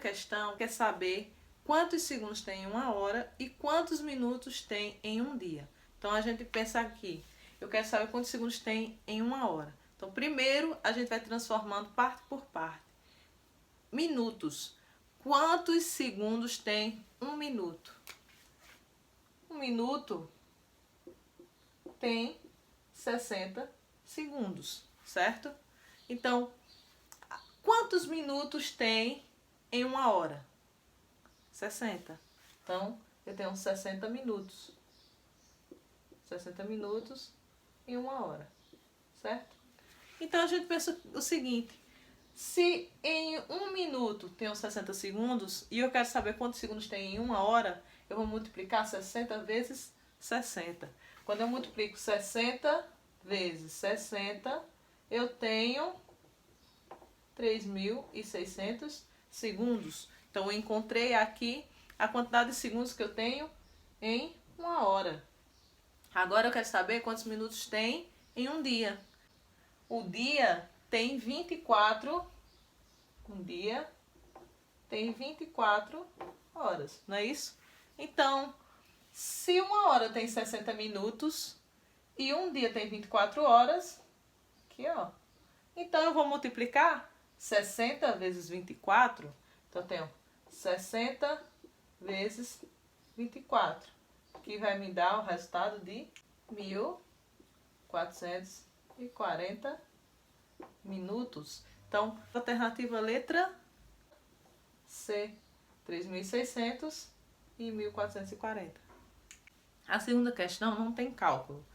questão quer saber quantos segundos tem em uma hora e quantos minutos tem em um dia. Então, a gente pensa aqui, eu quero saber quantos segundos tem em uma hora. Então, primeiro, a gente vai transformando parte por parte. Minutos. Quantos segundos tem um minuto? Um minuto tem 60 segundos, certo? Então, quantos minutos tem em uma hora? 60. Então, eu tenho 60 minutos. 60 minutos em uma hora, certo? Então, a gente pensa o seguinte, se em um minuto tem os 60 segundos e eu quero saber quantos segundos tem em uma hora, eu vou multiplicar 60 vezes 60. Quando eu multiplico 60 vezes 60, eu tenho 3.600 segundos. Então, eu encontrei aqui a quantidade de segundos que eu tenho em uma hora. Agora, eu quero saber quantos minutos tem em um dia. O dia tem 24... Um dia tem 24 horas, não é isso? Então, se uma hora tem 60 minutos e um dia tem 24 horas, aqui ó, então eu vou multiplicar 60 vezes 24, então eu tenho 60 vezes 24, que vai me dar o resultado de 1.440 minutos. Então, alternativa letra C, 3.600 e 1.440. A segunda questão não tem cálculo.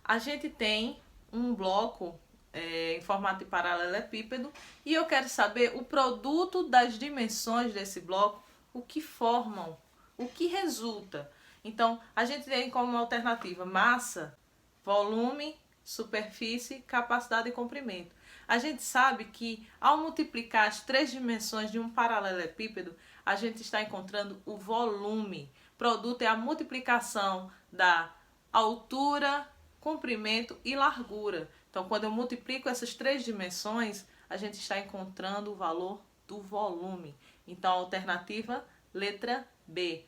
A gente tem um bloco em formato de paralelepípedo e eu quero saber o produto das dimensões desse bloco, o que formam, o que resulta. Então, a gente tem como alternativa massa, volume, superfície, capacidade e comprimento. A gente sabe que ao multiplicar as três dimensões de um paralelepípedo, a gente está encontrando o volume. O produto é a multiplicação da altura, comprimento e largura. Então, quando eu multiplico essas três dimensões, a gente está encontrando o valor do volume. Então, a alternativa, letra B.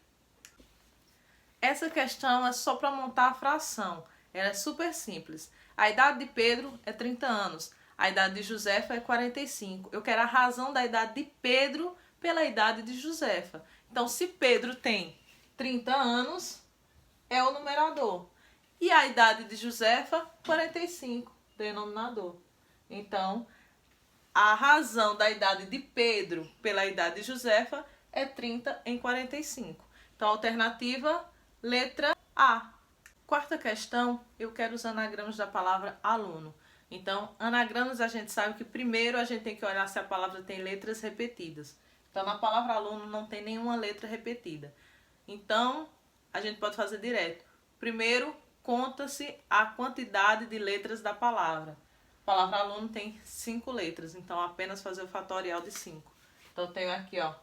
Essa questão é só para montar a fração. Ela é super simples. A idade de Pedro é 30 anos. A idade de Josefa é 45. Eu quero a razão da idade de Pedro pela idade de Josefa. Então, se Pedro tem 30 anos, é o numerador. E a idade de Josefa, 45, denominador. Então, a razão da idade de Pedro pela idade de Josefa é 30 em 45. Então, a alternativa, letra A. Quarta questão, eu quero os anagramas da palavra aluno. Então, anagramas a gente sabe que primeiro a gente tem que olhar se a palavra tem letras repetidas. Então, na palavra aluno não tem nenhuma letra repetida. Então, a gente pode fazer direto. Primeiro, conta-se a quantidade de letras da palavra. A palavra aluno tem 5 letras, então apenas fazer o fatorial de 5. Então, eu tenho aqui, ó,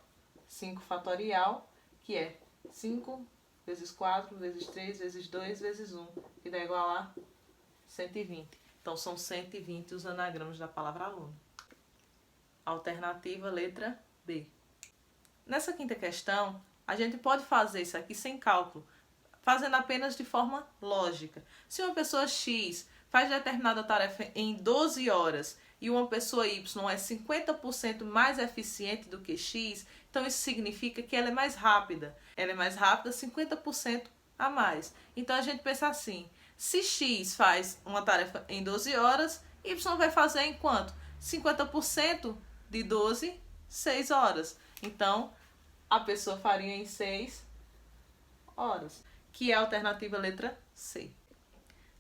5 fatorial, que é 5 vezes 4, vezes 3, vezes 2, vezes 1, que dá igual a 120. Então, são 120 os anagramas da palavra aluno. Alternativa, letra B. Nessa quinta questão, a gente pode fazer isso aqui sem cálculo, fazendo apenas de forma lógica. Se uma pessoa X faz determinada tarefa em 12 horas e uma pessoa Y é 50% mais eficiente do que X, então isso significa que ela é mais rápida. Ela é mais rápida 50% a mais. Então, a gente pensa assim, se X faz uma tarefa em 12 horas, Y vai fazer em quanto? 50% de 12, 6 horas. Então, a pessoa faria em 6 horas, que é a alternativa letra C.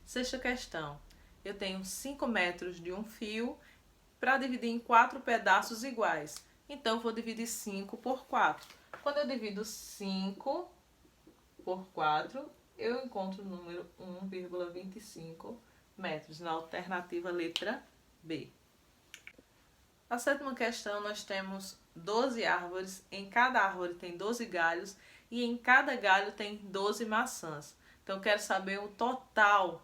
Sexta questão. Eu tenho 5 metros de um fio para dividir em 4 pedaços iguais. Então, eu vou dividir 5 por 4. Quando eu divido 5 por 4, eu encontro o número 1,25 metros, na alternativa letra B. Na sétima questão, nós temos 12 árvores, em cada árvore tem 12 galhos e em cada galho tem 12 maçãs. Então, eu quero saber o total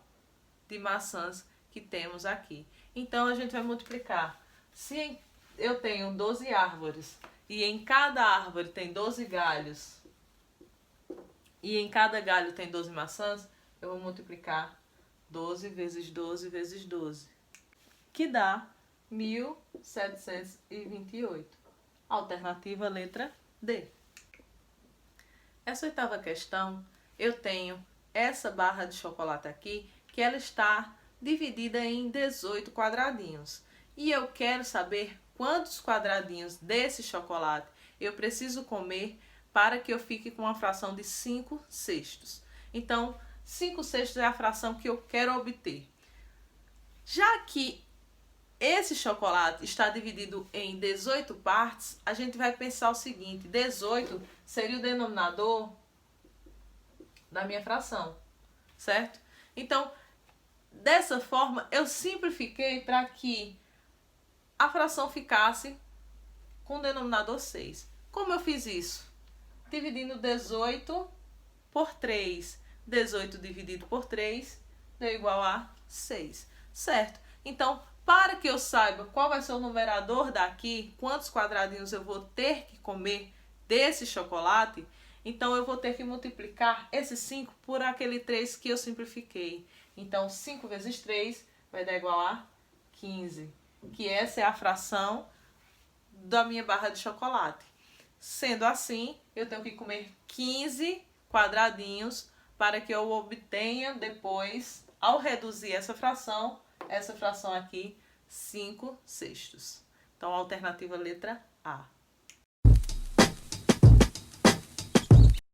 de maçãs que temos aqui. Então, a gente vai multiplicar. Se eu tenho 12 árvores e em cada árvore tem 12 galhos, e em cada galho tem 12 maçãs, eu vou multiplicar 12 vezes 12 vezes 12, que dá 1.728. Alternativa letra D. Essa oitava questão, eu tenho essa barra de chocolate aqui, que ela está dividida em 18 quadradinhos. E eu quero saber quantos quadradinhos desse chocolate eu preciso comer para que eu fique com uma fração de 5 sextos. Então, 5 sextos é a fração que eu quero obter. Já que esse chocolate está dividido em 18 partes, a gente vai pensar o seguinte: 18 seria o denominador da minha fração, certo? Então, dessa forma, eu simplifiquei para que a fração ficasse com o denominador 6. Como eu fiz isso? Dividindo 18 por 3. 18 dividido por 3 deu igual a 6, certo? Então, para que eu saiba qual vai ser o numerador daqui, quantos quadradinhos eu vou ter que comer desse chocolate, então eu vou ter que multiplicar esse 5 por aquele 3 que eu simplifiquei. Então, 5 vezes 3 vai dar igual a 15, que essa é a fração da minha barra de chocolate. Sendo assim, eu tenho que comer 15 quadradinhos para que eu obtenha depois, ao reduzir essa fração aqui, 5 sextos. Então, a alternativa letra A.